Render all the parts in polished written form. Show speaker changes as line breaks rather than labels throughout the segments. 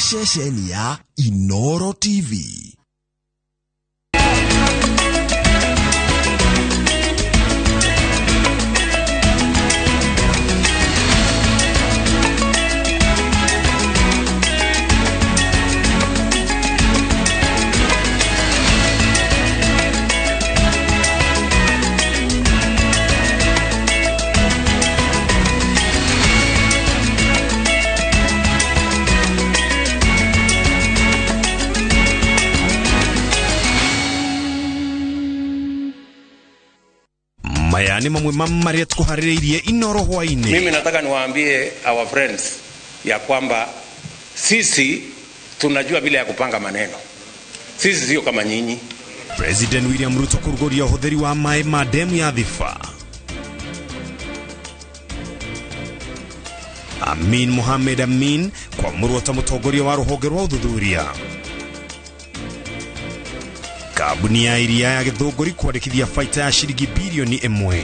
shesheni ya Inooro TV. Mayani mamwe mamari tukuhaririye Inooro Hwaini.
Mimi nataka niwaambie our friends ya kwamba sisi tunajua vile ya kupanga maneno. Sisi sio kama nyinyi.
President William Ruto kurugoria uhodheri wa mai mademu ya dhifa. Amin Mohamed Amin kwa murota mutogoria wa ruhonge rwa uthuthuria. Kabuni ya iria ya githunguri kwandikithia faita ya shilingi bilioni 1.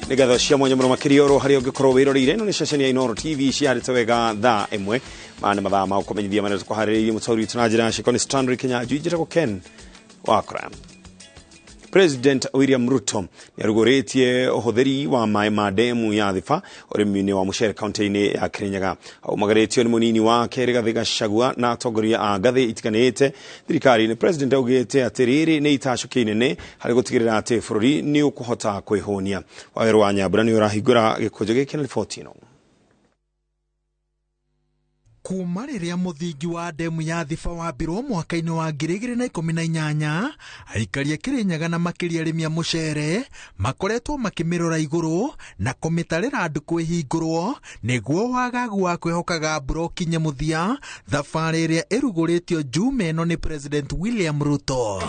Nigatho cia mwanya muno makirioro hari ongikorwo wirorire no ni shesheni ya Inooro TV ciarite wega thaa imwe mane mathaa ma kumenyithia manene tukuhaririye mutauri tunajira shikoni Stanley Kenya jujira ko Ken wakra. President William Ruto niarugoretie uhodheri wa mai mademu ya thifa urimini wa Mushere county-ini ya Kirinyaga. Umagaretio ni munini wa Rigathi Gachagua na atongoria a ngathi itiganite thirikari. Ni president augite atiriri ni itashuki inene hari gutigirira ati bururi ni ukuhota kwihonia. Waweru wa Nyambura ni urahingura gikujo giki na riboti ino.
Kuma riria muthingi wa demu ya thifa wa mbirwo mwaka-ini wa 2018 aikari Kirinyaga na makiria arimi a mucere makoretwo makimirora iguru na kumitarira andu kwihingurwo niguo wagagu wa kwihokaga mbura kinye muthia thabari iria iruguritio jume no ni President William Ruto.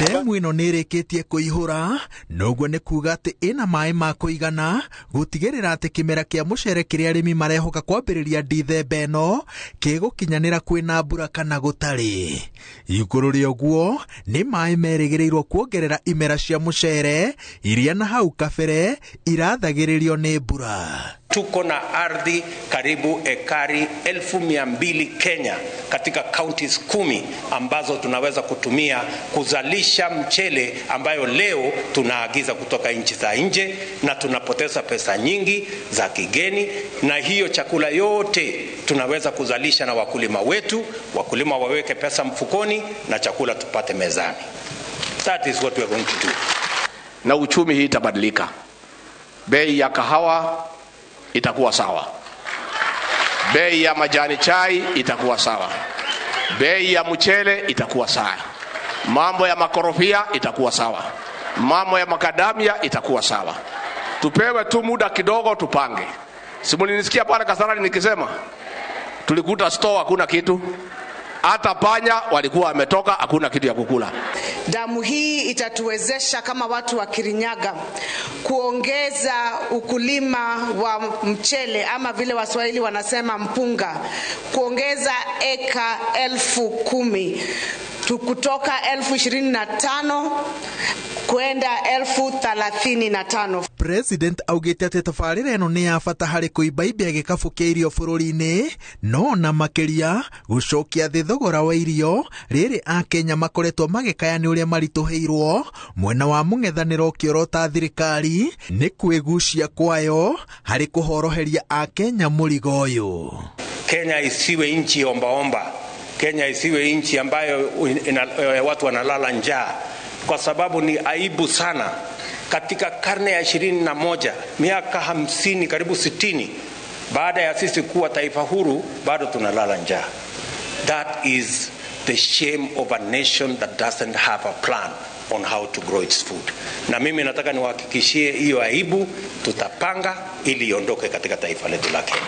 Demu ino nirikitie kuihura noguo ni kuga ati ina mai ma kuigana gutigirira ati kimera kia mucere kiria arimi marehoka kwambiriria Dithemba ino kigukinyanira kwina mbura kana gutari. Iguru rioguo ni mai merigirirwo kuongerera imera cia mucere iria na hau kabere irathagiririo ni mbura.
Tuko na ardhi karibu ekari 1200 Kenya katika counties 10 ambazo tunaweza kutumia kuzalisha mchele ambayo leo tunaagiza kutoka nchi za nje na tunapoteza pesa nyingi za kigeni, na hiyo chakula yote tunaweza kuzalisha na wakulima wetu, wakulima waweke pesa mfukoni na chakula tupate mezani. That is what we are going to do.
Na uchumi hii itabadilika. Bei ya kahawa itakuwa sawa. Bei ya majani chai itakuwa sawa. Bei ya mchele itakuwa sawa. Mambo ya makorofia itakuwa sawa. Mambo ya makadamia itakuwa sawa. Tupewe tu muda kidogo tupange. Simulinisikia pale Kasarani nikisema tulikuta store hakuna kitu. Hata panya walikuwa wametoka, hakuna kitu ya kukula.
Damu hii itatuwezesha kama watu wa Kirinyaga kuongeza ukulima wa mchele ama vile Waswahili wanasema mpunga, kuongeza eka 10,000 kutoka 25,000 kwenda 35,000.
President augite ati tafarira eno ni ya bata hari kuibaibia gikabu kia irio bururi-ini no na makiria gucokia thi thogora wa irio riri a Kenya makoretwo magikayani uria marituheirwo mwena wa mung'ethaniro kiorota thirikari ni kwigucia kwayo hari kuhoroheria a Kenya murigo uyu.
Kenya isiwe nchi ombaomba. Kenya isiwe nchi ambayo watu wanalala njaa, kwa sababu ni aibu sana katika karne ya 21, miaka 50 karibu 60 baada ya sisi kuwa taifa huru bado tunalala njaa. That is the shame of a nation that doesn't have a plan on how to grow its food. Na mimi nataka niwahakikishie hiyo aibu tutapanga ili iondoke katika taifa letu la Kenya.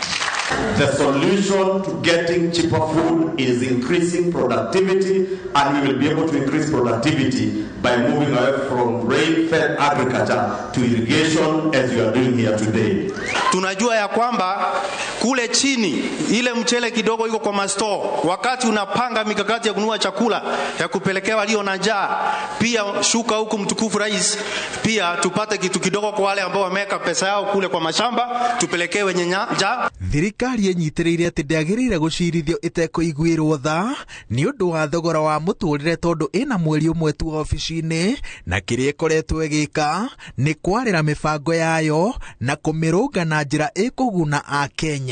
The solution to getting cheaper food is increasing productivity, and we will be able to increase productivity by moving away from rain-fed agriculture to irrigation as you are doing here today.
Tunajua ya kwamba kule chini ile mchele kidogo iko kwa mastore, wakati unapanga mikakati ya kununua chakula ya kupelekea walio na njaa, pia shuka huku mtukufu rais, pia tupate kitu kidogo kwa wale ambao wameka pesa yao kule kwa mashamba, tupelekee wenye njaa.
Thirikari yenyitiriire ati ndiagirire gucirithio itekoiguirwo tha ni undu wa thogora wa muturire tondu ina mweri umwe tu ofici-ini, na kiria ikoretwo igika ni kwarira mibango yayo na kumirunga na njira ikuguna a Kenya.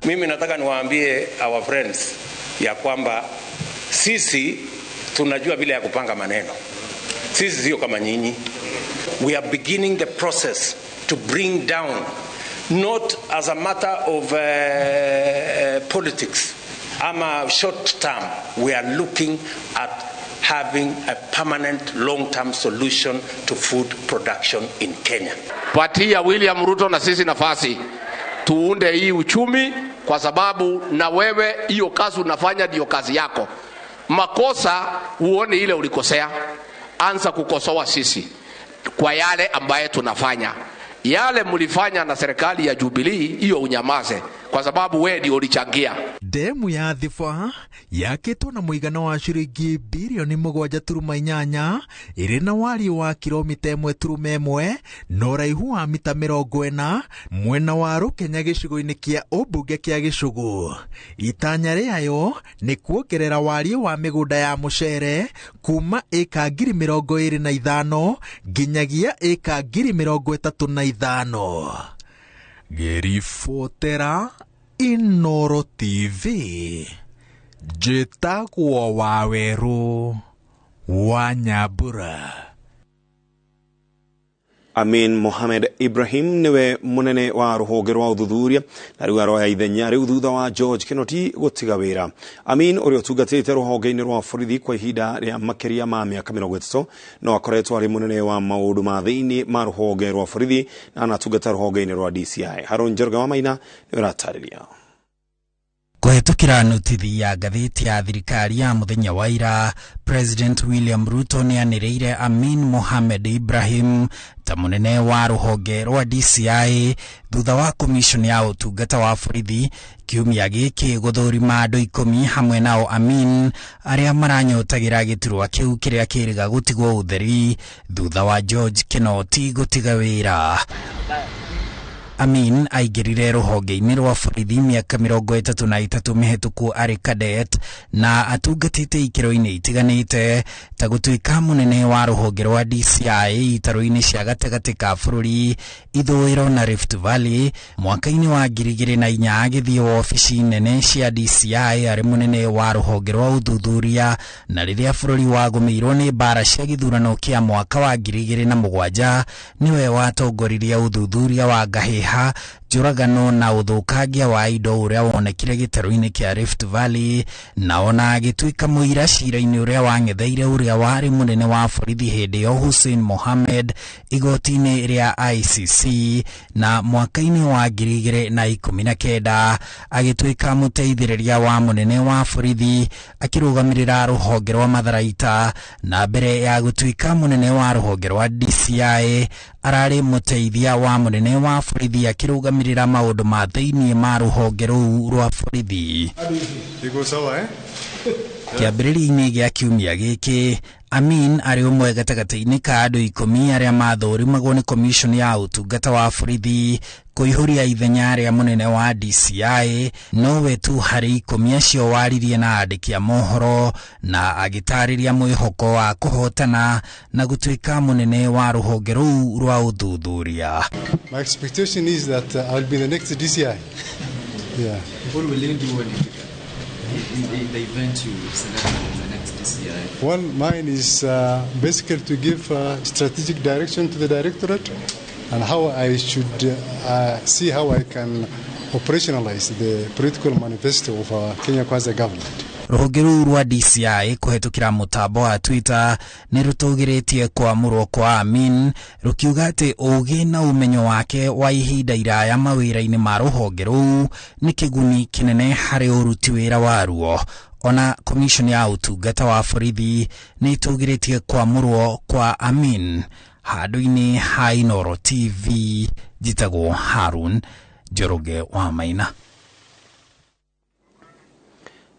Mimi nataka niwaambie our friends ya kwamba sisi tunajua vile ya kupanga maneno. Sisi sio kama nyinyi. We are beginning the process to bring down, not as a matter of politics, short term. We are looking at having a permanent long-term solution to food production in Kenya.
Patia William Ruto na sisi nafasi tuunde hii uchumi, kwa sababu na wewe hiyo kazi unafanya ndio kazi yako. Makosa uone ile ulikosea, anza kukosoa sisi kwa yale ambaye tunafanya. Yale mlifanya na serikali ya Jubilee, hiyo unyamaze, kwa sababu wewe ndio ulichangia.
Demu ya Thifa yakitwo na muigana wa ciringi bilioni 7.8 iri na wari wa kilomita 1.1 na uraihu wa mita 40 mwena wa Rukenya gicigo-ini kia ubunge kia Gicugu. Itanya riayo ni kuongerera wari wa migunda ya mucere kuma eka 25,000 nginyagia eka 35,000. Gerifotera Inooro TV, Jitagwo Waweru wa Nyambura.
Amin Mohamed Ibrahim niwe munene wa ruhonge rwa uthuthuria na riu aroya ithenya riu thutha wa George Kinoti gutiga wira. Amin uria utungatite ruhonge-ini rwa borithi kwa ihinda ria makiria ma miaka 30 no akoretwo ari munene wa maundu ma thiini ma ruhonge rwa borithi na anatungata ruhonge-ini rwa DCI. Harun Njoroge wa Maina ni uratariria.
Kuhetukira notithi ya gatheti ya thirikari ya muthenya wa ira, President William Ruto ni anireire Amin Mohamed Ibrahim ta munene wa ruhonge rwa DCI thutha wa commission ya utungata wa borithi kiumia giki guthurima andu 10 hamwe nao Amin aria maranyotagira giturwa kiu kiria kiriga gutigwo utheri thutha wa George Kinoti gutiga wira. Amin aigirire ruhonge-ini rwa borithi miaka 33 mihituku ari cadet na atungatite ikiro-ini itiganite ta gutuika munene wa ruhonge rwa DCI itaro-ini cia gatagati ka bururi ithũĩro na Rift Valley mwaka-ini wa 2004 agithie ofici nene cia DCI ari munene wa ruhonge rwa uthuthuria na riria bururi wagumirwo ni mbara cia githurano kia mwaka wa 2007 niwe watongoririe uthuthuria wa ngahiha njuragano na uthukangia wa indo uria wonekire gitaro-ini kia Rift Valley na ona agituika muira cira-ini uria wang'etheire uria wari munene wa borithi hindi yo Hussein Mohamed igoti-ini ria ICC na mwaka-ini wa 2019 agituika muteithiriria wa munene wa borithi akirugamirira ruhonge rwa Matharaita na mbere ya gutuika munene wa ruhonge rwa DCI arari muteithia wa munene wa borithi akirugamirira maundu ma thiini ma ruhonge ruu rwa borithi. Kiambĩrĩria-inĩ gĩa kiumia gĩkĩ Amin ari umwe gatagati-ini ka andu 10 aria mathurimagwo ni commission ya utungata wa borithi kuihuria ithenya ria munene wa DCI nowe tu hari 10 acio waririe na andiki a mohoro na agitariria mwihoko wa kuhotana na gutuika munene wa ruhonge ruu rwa uthuthuria.
My expectation is that I'll be the next DCI. Yeah.
What will you do when you in the event you select the next DCI?
Well, mine is basically to give strategic direction to the directorate and how I should see how I can operationalize the political manifesto of our Kenya Kwanza government.
Ruhonge ruu rwa DCI kuhetukira mutambo wa Twitter ni rutugiritie kwamurwo kwa Amin rukiuga ati ugi na umenyo wake wa ihinda iraya mawira-ini ma ruhonge ruu ni kiguni kinene hari uruti wira waruo. Ona commission ya utungata wa borithi nĩ itugĩrĩtie kwamũrwo kwa Amin handũ-inĩ ha Inooro TV. Njĩtagwo Harun Njoroge wa Maina.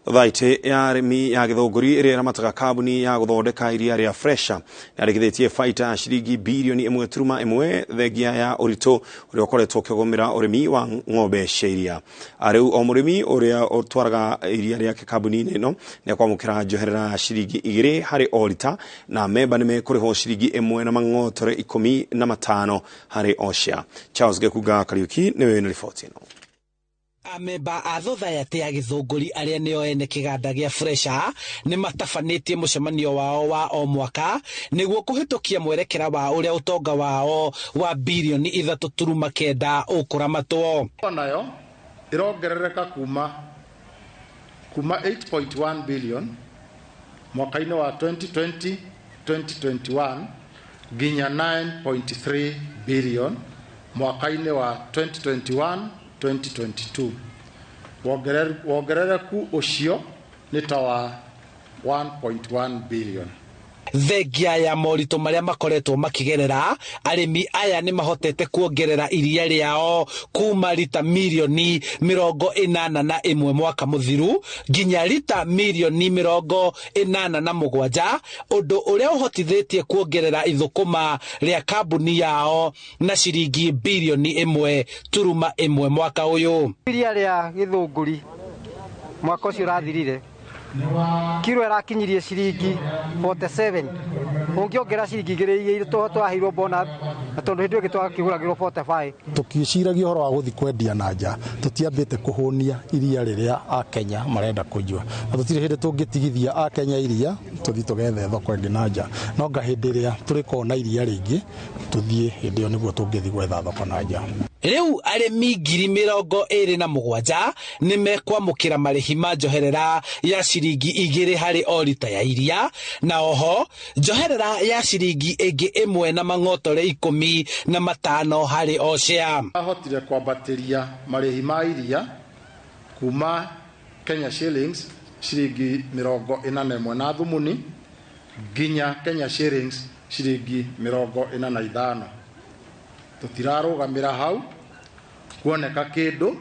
Vaite ya arimi ya githunguri iri ramataga kabuni ya guthondeka iria ria fresha yarigithitie faita shiringi bilioni 1.1 thegia ya urito uria ukoretwo ukigumira urimi wa ng'ombe cia iria. Ariu o murimi uria utwaraga iria ria kabuni ino ni kwamukira njoherera shiringi 2 hari o lita na memba ni mekuriho shiringi 1 na mang'otore 15 hari o share. Charles Gekuga Kariuki niwe na ripoti ino.
Amemba a thothaitĩ ya gĩthũngũri arĩa nĩo ene kĩganda gĩa Fresha nĩ matabanĩtie mũcemanio wao wa o mwaka nĩguo kũhĩtũkia mwerekera wa ũrĩa ũtonga wao wa bilioni 3.9 ũkũramatwo.
Nayo ĩrongerereka kuma 8.1 billion mwaka-inĩ wa 2020-2021 nginya 9.3 billion mwaka-inĩ wa 2021-2022. Wongerereku ucio ni ta wa 1.1 billion.
Thegia ya moritũ marĩa makoretwo makigerera, arĩmi aya nĩ mahotete kuongerera iria rĩao kuma lita milioni 81 mwaka mũthiru nginya lita milioni 87, ũndũ ũrĩa ũhotithĩtie kuongerera ithũkũma rĩa kambuni yao na shiringi bilioni 1.1 mwaka ũyũ.
Iria rĩa gĩthũngũri mwaka ũcio ũrathirire kilo irakinyirie shiringi 47, ungĩongera shiringi 2 twahirwo bonus na tondu hindi gitwa kiguragirwo 45.
Tukiciragia horo wa guthi kwendia na nja tutiambite kuhunia iria riria a Kenya marenda kujua na tutire hindi tungitigithia a Kenya iria tuthi tugethe thoko ingi na nja no nga hindi iria turikona iria ringi tuthie hindi yo niguo tungithi gwetha thoko na nja.
Riu arĩmi 27,000 nĩ mekwamũkĩra marĩhi ma njoherera ya shiringi 2 harĩ o lita ya iria, na oho njoherera ya shiringi ĩngĩ 1 na mang'otore 15 harĩ o share.
Ahotire kwambatiria marĩhi ma iria kuma Kenya shillings shiringi 41 na thumuni nginya Kenya shillings shiringi 45. Tutirarugamira hau kuoneka kindu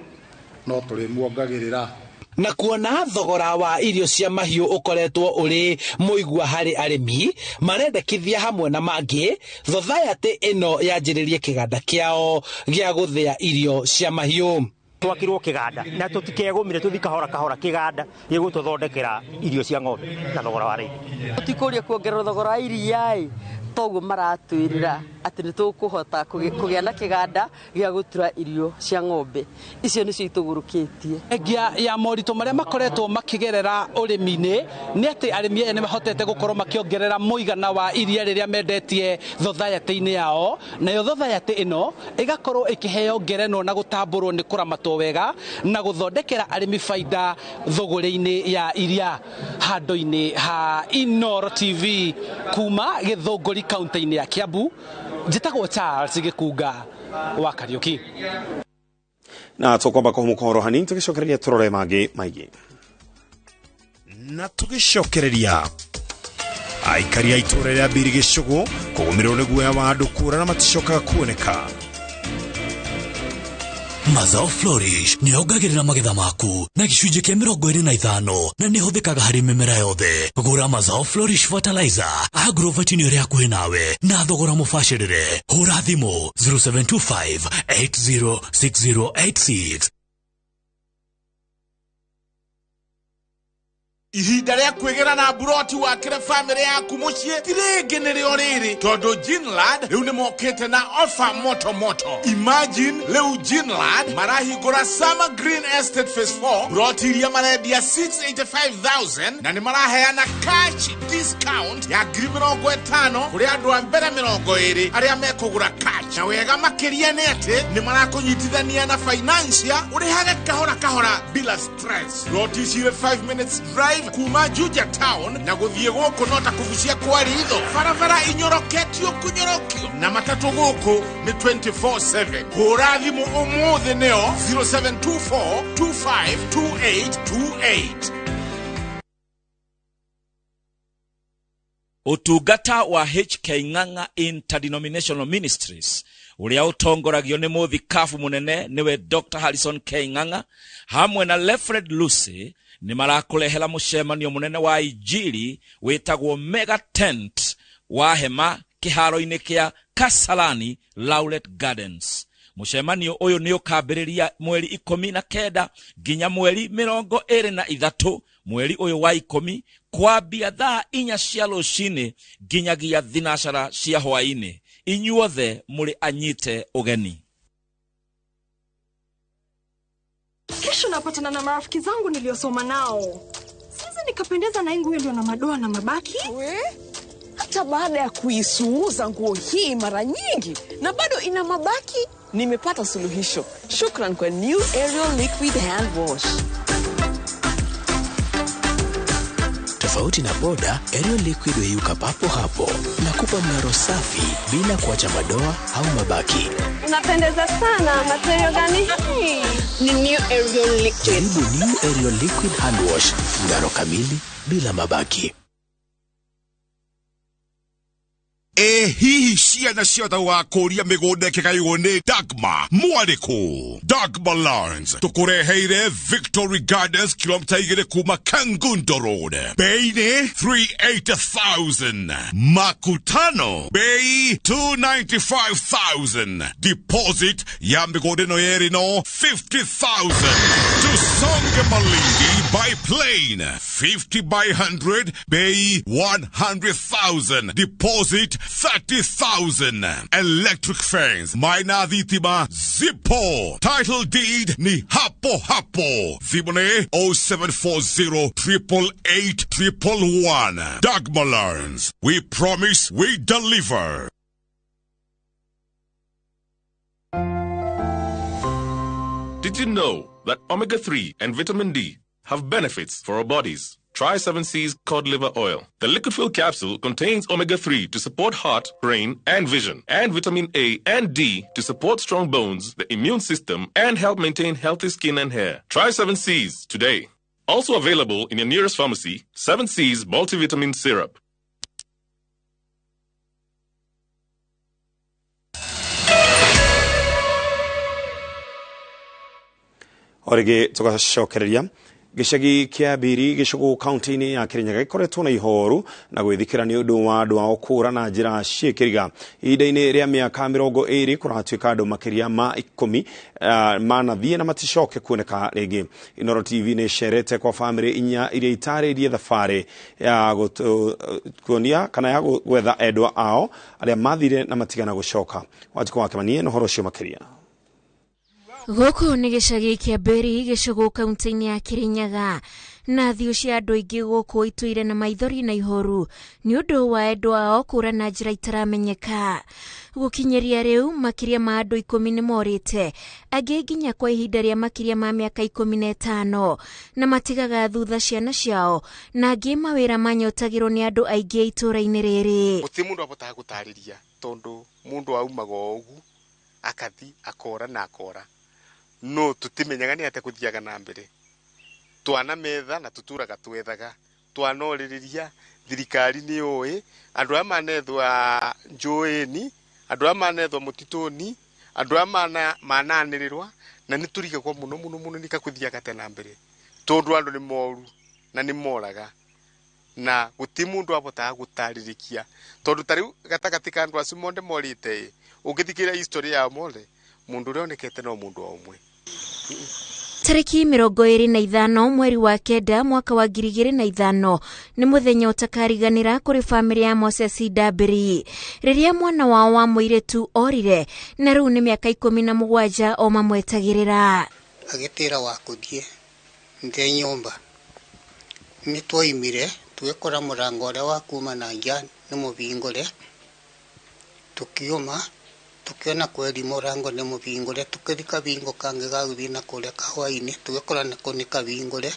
no turimuongagirira.
Na kuona thogora wa irio cia mahiũ ukoretwo uri muigwa hari arĩmi marendekithia hamwe na mangĩ, thothaitĩ ĩno yanjĩrĩrie kĩganda kĩao gĩa gũthĩa irio cia mahiũ.
Twakirwo kĩganda na tutikegũmire tuthi kahora kĩganda gĩgũtũthondekera irio cia ng'ombe na thogora wa rĩu.
Tutikuria kuongerera thogora wa iria toguo maratwirira ati nĩ tũkũhota kũgĩa na kĩganda gĩa gũtura irio cia ng'ombe. Icio nĩcio itũgũrũkĩtie.
Engia ya moritũ marĩa makoretwo makigerera ũrĩmi-inĩ nĩ atĩ arĩmi aya nĩ mahotete gũkorwo makiongerera mũigana wa iria rĩrĩa mendetie thothaitĩ-inĩ yao, nayo thothaitĩ ĩno ĩgakorwo ĩkĩheo ngerenwa na gũtambũrwo nĩ kũramatwo wega na gũthondekera arĩmi faida thũgũrĩ-inĩ ya iria. Handũ-inĩ ha Inooro TV kuma Gĩthũngũri kaunti-inĩ ya Kiambu, njĩtagwo Charles Gikuga wa Kariuki.
Na tukwamba kuhumukoro hanini tugicokereria turore mangĩ maingĩ.
Na tugicokereria aikari a itũra rĩa Mbiri Gĩcũgũ kũgũmĩrwo nĩ guoya wa andũ kũũra na maticokaga kuoneka.
Mazao Flourish nĩ ongagĩrĩra magetha maku na gĩcunjĩ kĩa 25 na nĩ hũthĩkaga harĩ mĩmera yothe. Gũra Mazao Flourish fertilizer Agrovet nĩ ũrĩa hakuhĩ nawe na thogora mũbacĩrĩre. Hũra thimũ 0725 806086.
Ihinda rĩa kwĩgera na buroti wakĩre family yaku mũciĩ tirĩngĩ nĩrĩo rĩrĩ tondũ Ginlad rĩu nĩ mokĩte na offer moto. Imagine rĩu Ginlad marahingũra Summer Green Estate Phase 4 buroti iria marendia 685,000 na nĩ maraheana cash discount ya 50,000 kũrĩ andũ a mbere 20 arĩa mekũgũra cash. Na wega makĩria nĩ atĩ nĩ marakũnyitithania na financial ũrĩhage kahora bila stress. Buroti cirĩ 5 minutes drive kuma Juja town na guthie gũkũ nota kugucia kwa ritho. Barabara inyoroketio kunyorokio na matatu gũkũ ni 24/7. Hũra thimũ ũmũthĩ nĩo 0724252828.
Utungata wa HK Ng'ang'a Interdenominational Ministries uria utongoragio ni muthikabu munene niwe Dr. Harrison K. Ng'ang'a hamwe na Lefred Lucy ni marakurehera mucemanio munene wa injili witagwo Mega Tent wa hema kiharo-ini kia Kasarani Laulet Gardens. Mucemanio uyu ni ukambiriria mweri 19 nginya mweri 23 mweri uyu wa 10 kwambia thaa 4 cia rucini nginyagia thinacara cia hwaini. Inyuothe muri anyite ugeni.
Kesho napatana na marafiki zangu niliosoma nao. Sasa nikapendeza na nguo ndio na madoa na mabaki.
Hata baada ya kuisuuza nguo hii mara nyingi na bado ina mabaki, nimepata suluhisho. Shukran kwa New Ariel Liquid Hand Wash.
Tofauti na poda, Ariel Liquid huyuka papo hapo na kupa mlaro safi bila kuacha madoa au mabaki.
Unapendeza sana. Material gani hii? Ni New Ariel Liquid.
Jaribu New Ariel Liquid Hand Wash, mlaro kamili bila mabaki.
Hihi ciana ciothe wakuria migunda kigaywo ni Dagma Mwariko. Dagma Lawrence tukureheire Victory Gardens kilomita 2 kuma Kangundo Road. Bei ni 380,000. Makutano bei 295,000. Deposit ya migunda no yeri no 50,000. Tusonge Malindi by plane 50 by 100 bei 100,000. Deposit 30,000. Electric fence Maina Dhitima Zippo. Title deed ni hapo hapo. Thibone 0740 888 111. Dagma Lawrence. We promise we deliver.
Did you know that omega-3 and vitamin D have benefits for our bodies? Try 7C's cod liver oil. The liquid fill capsule contains omega-3 to support heart, brain, and vision, and vitamin A and D to support strong bones, the immune system, and help maintain healthy skin and hair. Try 7C's today. Also available in your nearest pharmacy, 7C's multivitamin syrup.
Orige tugacokereria gicagi kia Biri gicugu county-ini ya Kirinyaga ikoretwo na ihoru na gwithikira ni undu wa andu ao kura na njira ciikiriga ihinda-ini ria miaka 20 kuratuika andu makiria ma 10 manathie na maticoke kuoneka ringi. Inooro TV ni sherete kwa family inya iria itaririe thabari ya kuonia kana ya gwetha endwa ao aria mathire na matigana gucoka. Wajiko wake manie no horo cio makiria.
Goko ni gicagi kia Biri gicugu kaunti-ini ya Kirinyaga na thiu cia andu aingi guku ituire na maithori na ihoru ni undu wa endwa ao kura na njira itaramenyeka. Gukinyeria riu makiria ma andu 10 ni morite, angi nginya kwa ihinda ria makiria ma miaka 15 na matigaga thutha ciana ciao na angi mawira manyotagirwo ni andu aingi itura-ini riri.
Guti mundu abotaga gutariria tondu mundu aumaga ugu akathi akora na akora. No tutimenyaga ni ate kuthiaga na mbere. Twana metha na tuturaga twethaga. Twanoririria thirikari ni oe andu amanethwa njoeni, andu amanethwa mutitoni, andu amananirirwa na nituriga kwa muno nikakuthiaga tena mbere. Tondu andu ni moru na ni moraga. Na guti mundu abotaga gutaririkia. Tondu tariu gatagati ka andu acio monde morite. Ugithikira history ya mole mundu rionekete no mundu omwe.
Tariki 25 mweri wa kenda mwaka wa 2005 ni muthenya utakariganira kuri family ya Moses Dabiri riria mwana wao wa muiretu orire na riu ni miaka 17 o mamwetagirira.
Agitira wa kuthie nde nyumba ni twoimire twekora murango ria wa kuma na nja ni mubingore tukiuma tukiona kweli murango ni mubingore tukithika bingo kange gaguthina kuria kahwaini tugikora nako ni kabingore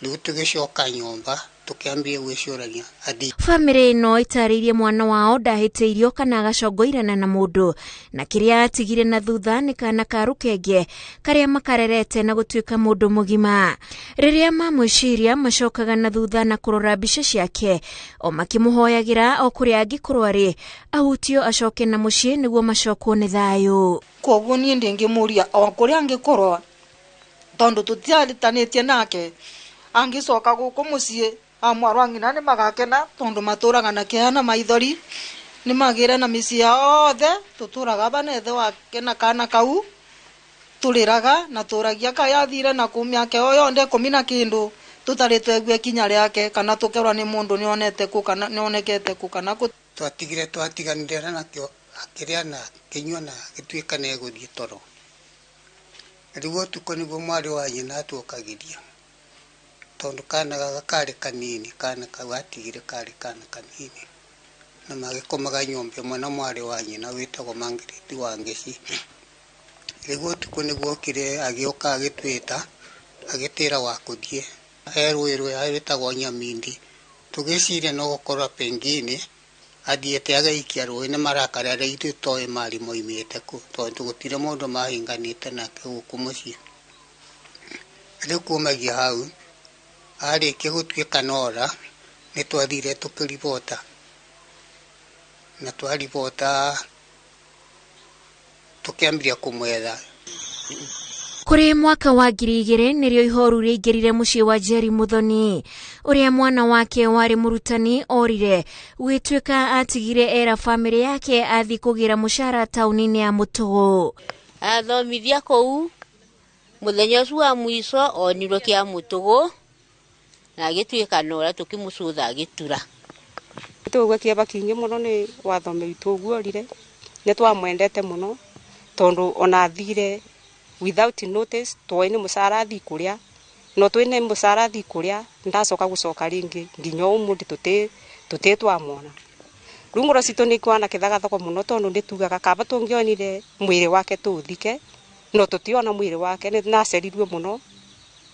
riu tugicoka nyumba tukiambia gwicurania adi.
Family ino itaririe mwana wao ndahiteirio kana agacongoirana na mundu na kiria atigire na thutha ni kana ka rukenge karia makarerete na gutuika mundu mugima. Riria mamwiciria macokaga na thutha na kurora mbica ciake o makimuhoyagira o kuria angikorwo ari ahutio acoke na mucii niguo macokwo ni thayu.
Koguo nie ndingimuria o kuria angikorwo tondu tutiaritanitie nake angicoka guku mucii amwarwa ngina ni magakena tondu maturaga na kiana maithori ni magire na micii yothe tuturaga banethe wake na kana kau turiraga na turagia kayathire na kumia ke oyo nde kumina kindu tutari twegwe kinya riake kana tukerwa ni mundu ni onete ku kana ni onekete ku kana ku
twatiganire nakio akiria na kinywa na gituika ne guthii toro rigo tuko niguo mwari wa nyina tukagiria tondu kana gakari kanini kana kawatigire kari kana kanini na magikomaga nyombe mwana mwari wa nyina witagwo Mangiriti wa Ngeci rigo tuko niguo kire agioka agitwita agitira wa kuthie erwirwe aritagwo Nyamindi tugiciria no gukora pengine athiete agaikia rũĩ nĩ marakarĩra ithuĩ toĩ mari moimĩte kũ tondũ gũtirĩ mũndũ mahinganĩte nake gũkũ mũciĩ. Rĩu kumagia hau arĩkia gũtuĩka Nora nĩ twathire tũkĩribota na twaribota tukiambia kumwetha.
Kuri mwaka wa 2000 nirio ihoru riaingirire mucii wa Jerry Muthoni uria mwana wake wari murutani orire gwituika atigire era family yake athi kugira mushara taunini ya Mutugu.
Athomithia kou muthenya ucio wa mwiso onirwe kia Mutugu na agituika Nora tukimucutha agitura.
Tugwe kiaba kingi muno ni wathome witu guo rire ne twamwendete muno tondu ona thire without notice twaine musara thi kuria no twine musara thi kuria ndacoka gucoka ringi nginya umundi tuti twamwona rungoro cito ni kwana kithaga thoko muno tondu nditugaga kaba tungionire mwire wake tuthike no tutiona mwire wake ni nacerirwe muno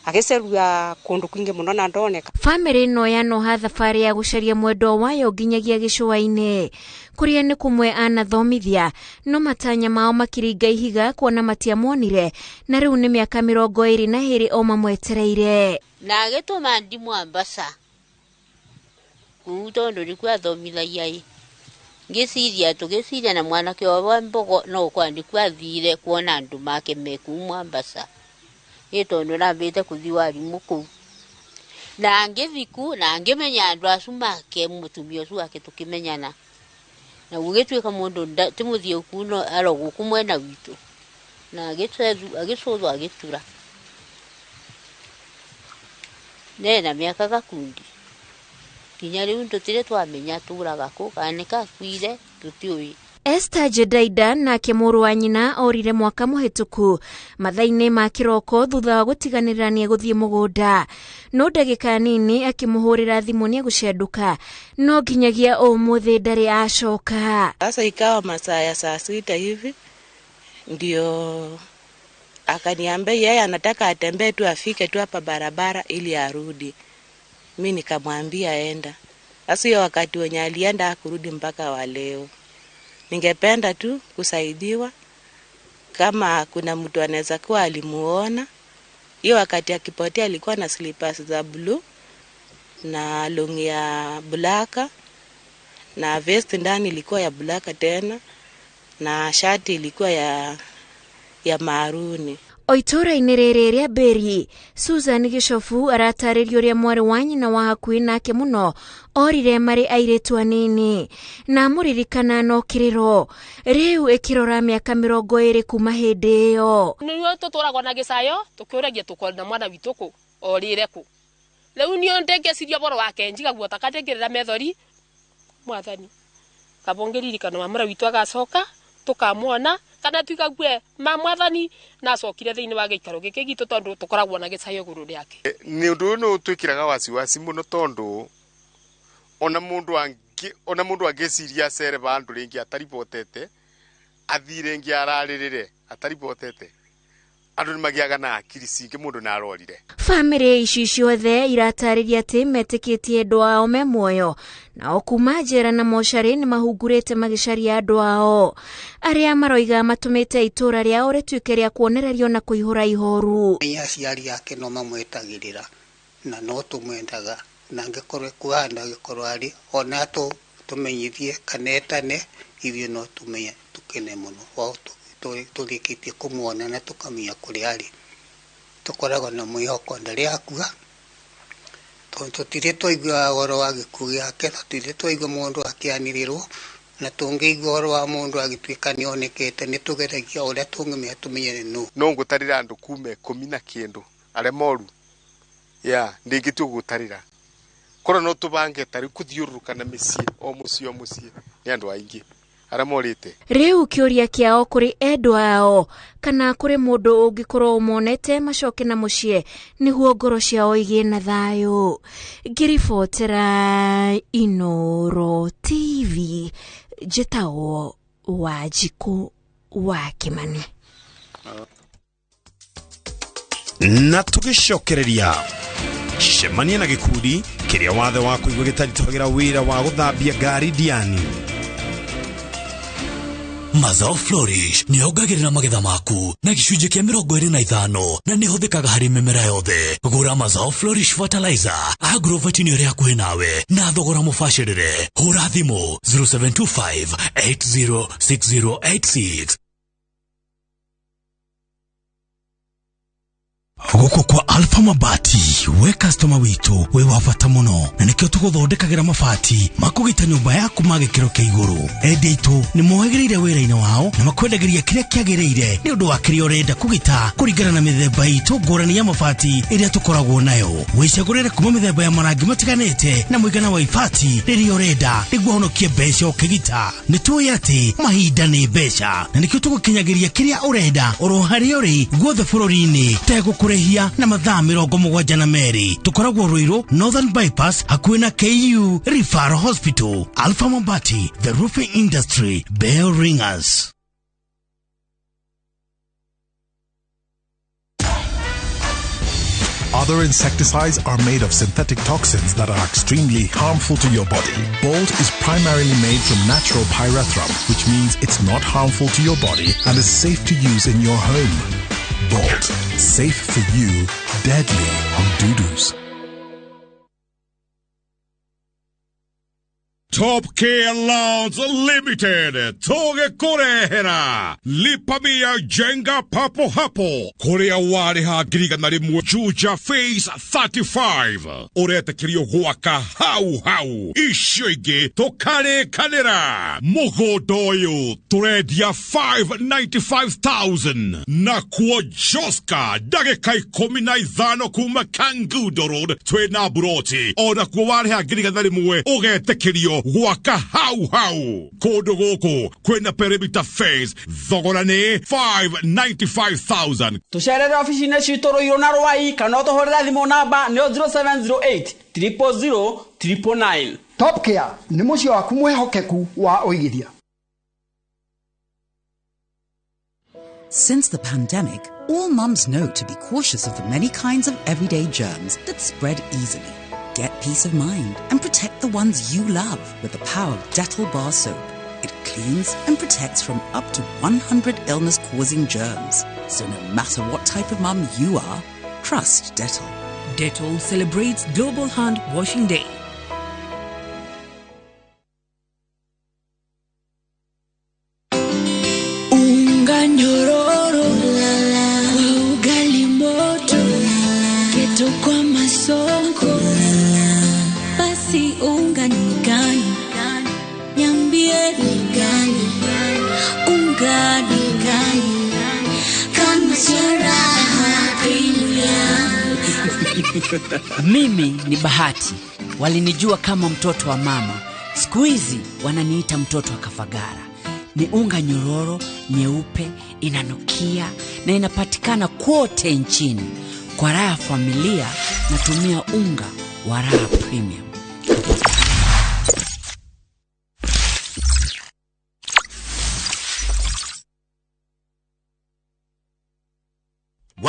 agicerua kundu kwingi muno na ndoneka.
Family no yanoha thabari ya gucaria mwendo wayo nginyagia gicuaine kuria ni kumwe anathomithia no matanya mao makiringa ihiga kuona matiamonire na riu ni miaka 22 o mamwetereire
na agituma ndi Mombasa tondu ni kwa thomithagia ngiciria tugiciria na mwana kio wa mbogo no kwandi kwathire kuona andu make meku Mombasa tondu nambite kuthi warimu kuu na ngithiku na ngimenya andu acu make mutumia ucio wake tukimenyana na gugituika mundu timuthie ukuno aroguku mwena witu na agicuthwo agitura nena miaka gakundi kinya riu tutire twamenya turaga ku kana kakwire tutiui.
Esther Jedaida nake muru wa nyina orire mwaka muhituku mathaine ma kiroko thutha wa gutiganirira ni guthie mugunda no ndagika nini akimuhurira thimu ni gucenduka no nginyagia o muthi ndari acoka.
Sasa ikawa masaa ya saa 6 hivi ndio akaniambia yeye anataka atembee tu afike tu hapa barabara ili arudi. Mimi nikamwambia enda. Sasa hiyo wakati wenye alienda kurudi mpaka wa leo. Ningependa tu kusaidiwa kama kuna mtu anaweza kuwa alimuona. Hiyo wakati akipotea alikuwa na slippers za blue na longi ya black na vest ndani ilikuwa ya black tena na shati ilikuwa ya maruni.
Oitora inirere ria Beri Susan Gishofu arataririo uria mwari wa nyina wa hakui nake muno orire mari airetu anini na muririkana no kiriro riu ikirora miaka 20 kuma hindi iyo
niyo tuturagwo na gicayo tukiuragia tukona mwana wituku orire ku riu nio ndengeciria boro wake njiga guota katengerera methori mwathani kabongeririkana mamura witu agacoka tukamwona kana tukague mwathani na acokire thiini wa giikaro giki gitu tondu tukoragwo na gicayo guru riake.
Ni undu no twikiraga wasiwasi muno tondu ona mundu angiciria cere bandu ringi ataribotete athire ngi araririre ataribotete andu ni magiaga na akiri cingi mundu na arorire.
Family ici ciothe iratariria ati metikitie andu ao me muoyo na kuma njera na mochari ni mahungurite magicaria andu ao aria maroiga matumite itura riao rituike ria kuonererio na kuihura ihoru.
Aciari yake no mamwetagirira na no tumwendaga na ngikorwo kuhanda gikorwo ari ona tumenyithie kanetane ivyo no tumenye tukene muno wao tulikitie kumwona na tukamia kuri ari tukoragwo na mwihoko ndari akua tutire twaigua goro wa gikuũ giake tutire twaigua mundu akianirirwo na tungeigua goro wa mundu agituika ni onekete ni tugeragia uria tungimia tumenye
no ngutarira andu kume 10 na kindu are moru ndingitu gutarira kora no tubange tari kuthiururuka na micie o mucie ni andu aingi ara morite.
Riu kiuria kiao kuri endu ao kana kuri mundu ungikorwo umonete macoke na mucie niguo ngoro ciao igie na thayo. Ngiribotera Inooro TV njitagwo Wanjiku wa Kimani.
Na tugicokereria cemania na gikundi kiria wathe wa kuigua gitarituhagira wira wa guthambia ngari Diani.
Mazao Flourish ni ongagirira magetha maku na gicunjĩ kĩa 25 na nĩ hũthĩkaga harĩ mĩmera yothe. Gũra Mazao Flourish fertilizer agrovet-inĩ ĩrĩa hakuhĩ nawe na thogora mũbacĩrĩre. Hũra thimũ 0725 806086.
Guko kwa Alpha Mabati we customer witu we wafata muno na nikio tuguthondekagira mabati makugita nyumba yaku magikiro kia iguru. Endi itu ni mohegereire wira-ini wao na makwendagiria kiria kiagiriire ni undu wa kiria urenda kugita kuringana na mithemba itu ngurani ya mabati iria tukoragwo nayo. Wicagurire kuma mithemba ya marangi matiganite na muigana wa ibati riria urenda niguo honokie mbeca ukigita. Ni tuĩ ati mahinda ni mbeca na nikio tugukinyagiria kiria urenda oro haria uri guothe bururi-ini tegũkũrĩhia na mathaa 72 tukoragwo Ruiru Northern Bypass hakuhĩ na KU Referral Hospital. Alpha Mabati, the roofing industry, bell ringers.
Other insecticides are made of synthetic toxins that are extremely harmful to your body. Bolt is primarily made from natural pyrethrum, which means it's not harmful to your body and is safe to use in your home. Bolt, safe for you, deadly on doo-doos.
Top Care Lounge Limited Toge Korehera Lipamia Jenga Papo Hapo Korea Wariha Griganari Muchuja Phase 35 Oreta Kirio Huaka Hau Ishoige Tokare Kanera Mogo Doyo Toredia 595,000 Nakwa Joska Dagekai Kominai Dhano Kuma Kangudo Road Twena Buroti Oda Kuwariha Griganari Mue Oreta Kirio Waka hau Kodo goko kwena Perimeter Phase thogorane 595,000.
Tucerere ofisi-inĩ citũ Ruiru na Rwai kana ũtũhũrĩre thimũ namba nĩ 0708 000 999.
Top Care nĩ mũciĩ waku mwĩhokeku wa ũigithia.
Since the pandemic, all mums know to be cautious of the many kinds of everyday germs that spread easily. Get peace of mind and protect the ones you love with the power of Dettol bar soap. It cleans and protects from up to 100 illness-causing germs. So no matter what type of mum you are, trust Dettol.
Dettol celebrates Global Hand Washing Day.
Unga nyororo kwa ugali moto keto kwa masongo basi unga ni gani niambie ni gani unga ni gani kama sharaha premium.
Mimi ni Bahati, walinijua kama mtoto wa mama. Siku hizi wananiita mtoto wa Kafagara. Ni unga nyororo, nyeupe, inanukia na inapatikana kote nchini. Kwa raha ya familia natumia unga wa Raha Premium.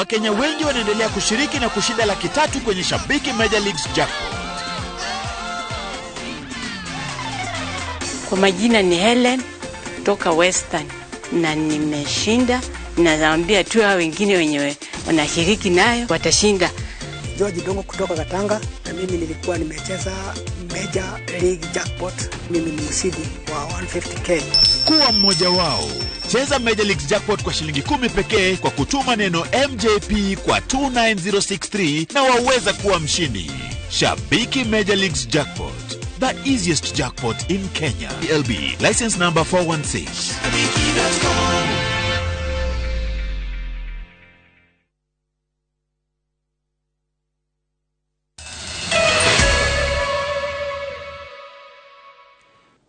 Wakenya wengi wanaendelea kushiriki na kushinda $300,000 kwenye Shabiki Major Leagues Jackpot.
Kwa majina ni Helen kutoka Western na nimeshinda, na naambia tu hao wengine wenyewe wanashiriki nayo watashinda.
George Dongo kutoka Katanga, na mimi nilikuwa nimecheza Major League Jackpot. Mimi ni mshindi wa 150K.
Kuwa mmoja wao. Cheza Major League Jackpot kwa shilingi 10 pekee kwa kutuma neno MJP kwa 29063 na waweza kuwa mshindi. Shabiki Major Leagues Jackpot, the easiest jackpot in Kenya. PLB license number 416.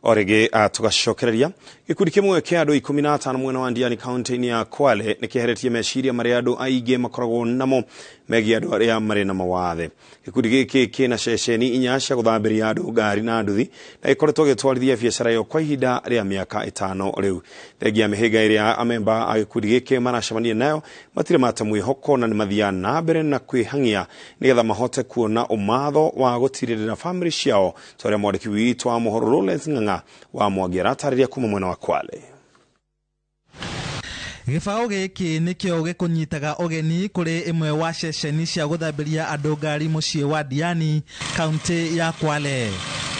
Orege tugacokereria gikundi kimwe kia andu 15 mwena wa Ndiani county ya Kwale nikiheretie meciria maria andu aige makoragwo namo megia andu aria mari na mawathe. Gikundi giki kina ceceni 4 cia guthambiria andu ngari na nduthi na ikoretwo gitwarithia biacara yo kwa ihinda ria miaka 5 riu. Thegia mihiga iria amemba a gikundi giki maracemania nayo matire matamwihoko na nimathia na mbere na kwihangia nigetha mahote kuona umatho wa gutiririra family ciao. Toria mwandiki witu wa mohoro Lawrence Ng'ang'a wa Mwagira tariria kuma mwena wa Kwale.
Gifao giki nikio gikunyitaga ogeni kuri imwe wa ceceni cia guthambiria andu ngari mucii wa Diani county ya Kwale.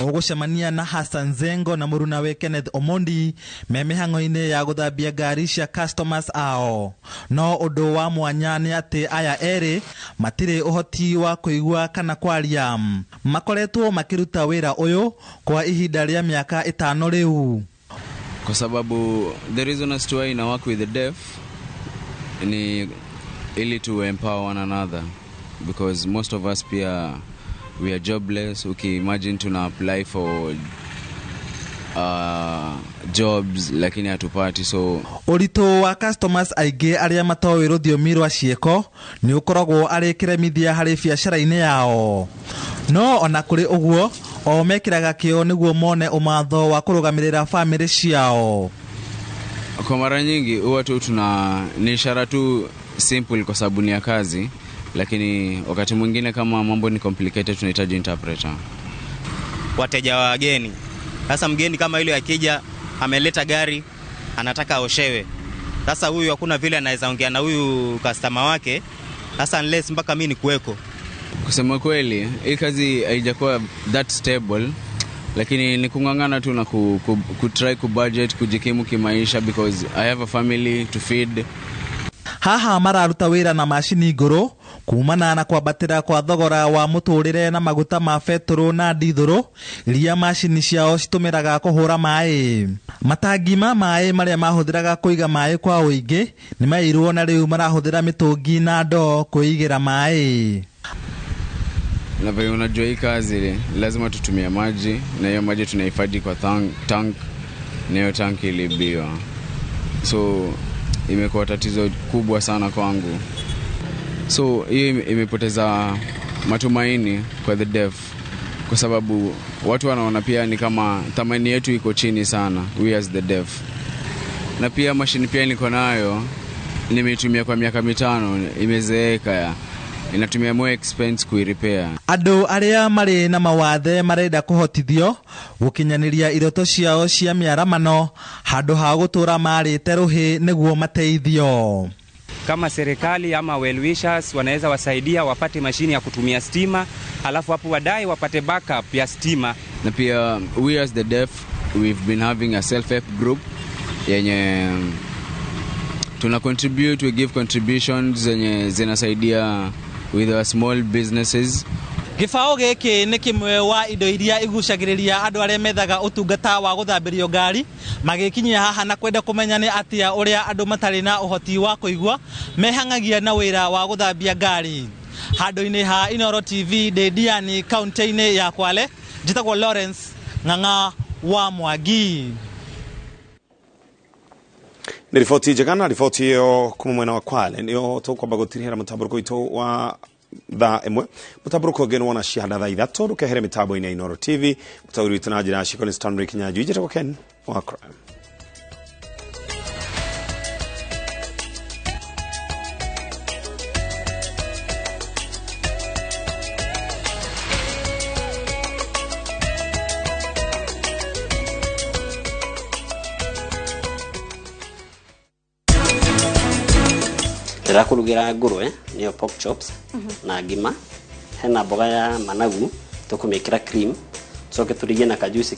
Ugucemania na Hassan Zengo na muruna we Kenneth Omondi me mihango-ini ya guthambia ngari cia customers ao. No undu wa mwanya ni ati aya eri matire uhoti wa kuigua kana kwaria. Makoretwo makiruta wira uyu kwa ihinda ria miaka 5 riu.
Kwa sababu the reason as to why I work with the deaf ni ili to empower one another, because most of us pia we are jobless. Imagine tuna apply for jobs lakini hatupati. So
urito wa customers aige aria matowe ruthiomi rwa cieko ni ukoragwo ari kiremithia hari biacara-ini yao. No ona kuri uguo o mekiraga kio niguo mone umatho wa kurugamirira family ciao.
Kwa mara nyingi huwa tu ni ishara tu simple kwa sababu ni ya kazi, lakini wakati mwingine kama mambo ni complicated tunahitaji interpreter.
Wateja wageni, sasa mgeni kama yule akija ameleta gari anataka oshewe, sasa huyu hakuna vile anaweza ongea na huyu customer wake, sasa unless mpaka mimi nikuweko.
Kusema kweli hii kazi haijakuwa that stable, lakini ni kungangana tu na try ku budget, kujikimu kimaisha, because I have a family to feed.
Haha mararuta wira na mashini nguru kumana na kwabatira kwa thogora wa muturire na maguta ma petro na dithuru iria mashini ciao citumiraga kuhura mai. Matangi ma mai maria mahuthiraga kuiga mai kwa uingi ni mairwo na riu marahuthira mitungi na ndoo kuigira mai.
Na vile unajua hii kazi lazima tutumie maji, na hiyo maji tunahifadhi kwa tank, na hiyo tank ilibiwa. So imekuwa tatizo kubwa sana kwangu. So hiyo imepoteza matumaini kwa the deaf, kwa sababu watu wanaona pia ni kama thamani yetu iko chini sana, we as the deaf. Na pia mashini pia niko nayo nimeitumia kwa miaka 5, imezeeka, inatumia more expense kuirepair.
Andu aria mari na mawathe marenda kuhotithio gukinyaniria iroto ciao cia miaramano handu ha gutura marite ruhi niguo mateithio.
Kama serikali ama well wishers wanaweza wasaidia wapate mashini ya kutumia stima, alafu hapo wadai wapate backup ya stima.
Na pia we as the deaf, we've been having a self-help group yenye tuna contribute, we give contributions zenye zinasaidia with our small businesses.
Gifao giki ni kimwe wa indo iria igucagiriria andu aria methaga utungata wa guthambirio ngari magikinyia haha na kwenda kumenya ni atia uria andu matari na uhoti wa kuigua mehangagia na wira wa guthambia ngari. Handu-ini ha Inooro TV de Diani county-ini ya Kwale, njitagwo Lawrence Ng'ang'a wa Mwagi.
Ni rifoti njega, rifoti yo kuma mwena wa Kwale niyo tukwamba gutirihira mutaburuko itu wa thaa imwe. Mutaburuko ngeno wana cianda thaa 3 rukehere mitambo-ini ya Inooro TV. Mutauri witu na njira Shikoni Stanley Kinyanju ijitagwo Ken wa Crime.
Ndirakurugira ngurwe niyo pork chops na ngima. Hena mboga ya managu tukumikira cream. Soke turigie na kajuice